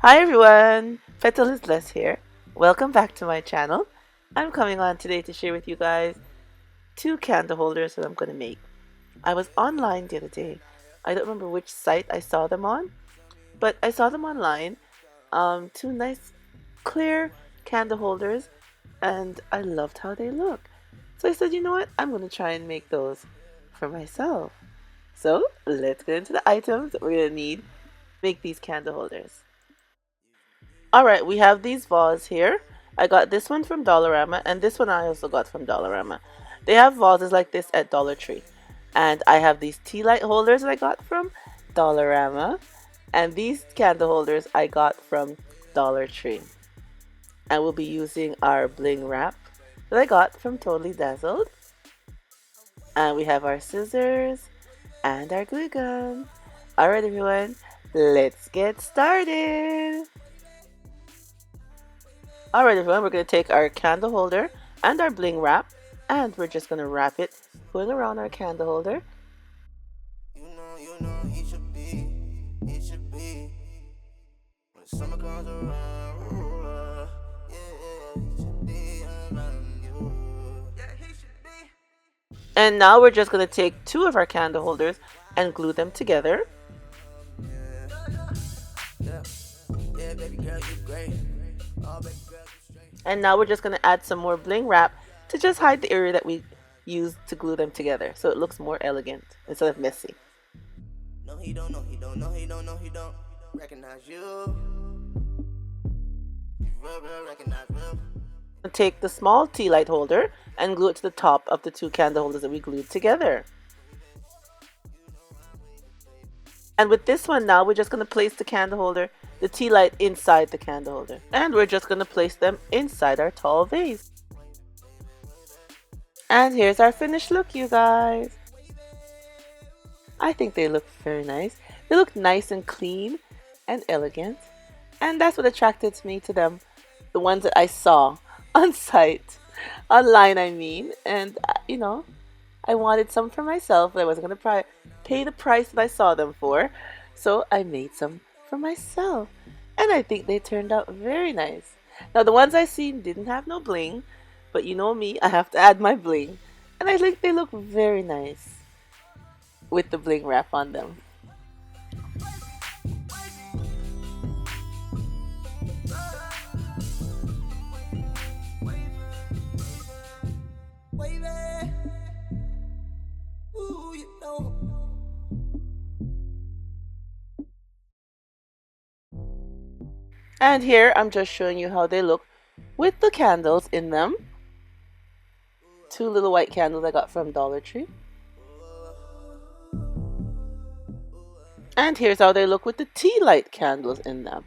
Hi everyone, Petalisbless here. Welcome back to my channel. I'm coming on today to share with you guys two candle holders that I'm going to make. I was online the other day. I don't remember which site I saw them on, but I saw them online. Two nice clear candle holders, and I loved how they look. So I said, you know what, I'm going to try and make those for myself. So let's get into the items that we're going to need to make these candle holders. Alright, we have these vases here. I got this one from Dollarama, and this one I also got from Dollarama. They have vases like this at Dollar Tree. And I have these tea light holders that I got from Dollarama. And these candle holders I got from Dollar Tree. And we'll be using our bling wrap that I got from Totally Dazzled. And we have our scissors and our glue gun. Alright everyone, let's get started. Alright everyone, we're going to take our candle holder and our bling wrap, and we're just going to wrap it going around our candle holder. It should be. When summer comes around, he should be around you. He should be. And now we're just going to take two of our candle holders and glue them together. Baby girl, you great. And now we're just going to add some more bling wrap to just hide the area that we used to glue them together, so it looks more elegant instead of messy. No, he don't recognize you. Take the small tea light holder and glue it to the top of the two candle holders that we glued together. And with this one now, we're just going to place the candle holder, the tea light, inside the candle holder. And we're just going to place them inside our tall vase. And here's our finished look, you guys. I think they look very nice. They look nice and clean and elegant. And that's what attracted me to them. The ones that I saw on site. Online, I mean. And, you know, I wanted some for myself, but I wasn't going to pay the price that I saw them for. So I made some for myself. And I think they turned out very nice. Now, the ones I seen didn't have no bling. But you know me, I have to add my bling. And I think they look very nice with the bling wrap on them. And here I'm just showing you how they look with the candles in them. Two little white candles I got from Dollar Tree. And here's how they look with the tea light candles in them.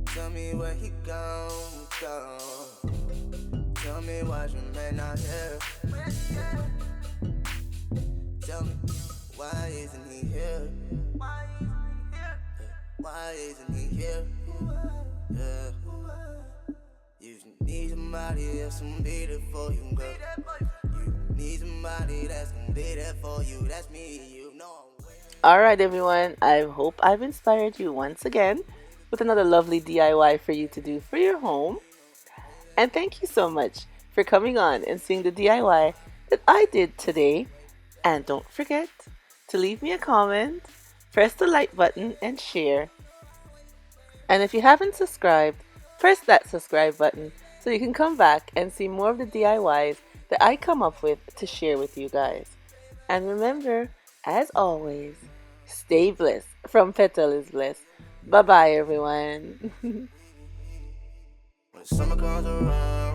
Tell me where he gone. Tell me why your man not here. Tell me, why isn't he here? Why isn't he here? Yeah. You need somebody else to be there for you, girl. You need somebody that's gonna be there for you. That's me, you know. Alright everyone, I hope I've inspired you once again with another lovely DIY for you to do for your home. And thank you so much for coming on and seeing the DIY that I did today. And don't forget to leave me a comment, press the like button and share. And if you haven't subscribed, press that subscribe button so you can come back and see more of the DIYs that I come up with to share with you guys. And remember, as always, stay blessed from Petalisbless. Bye bye everyone. When summer comes around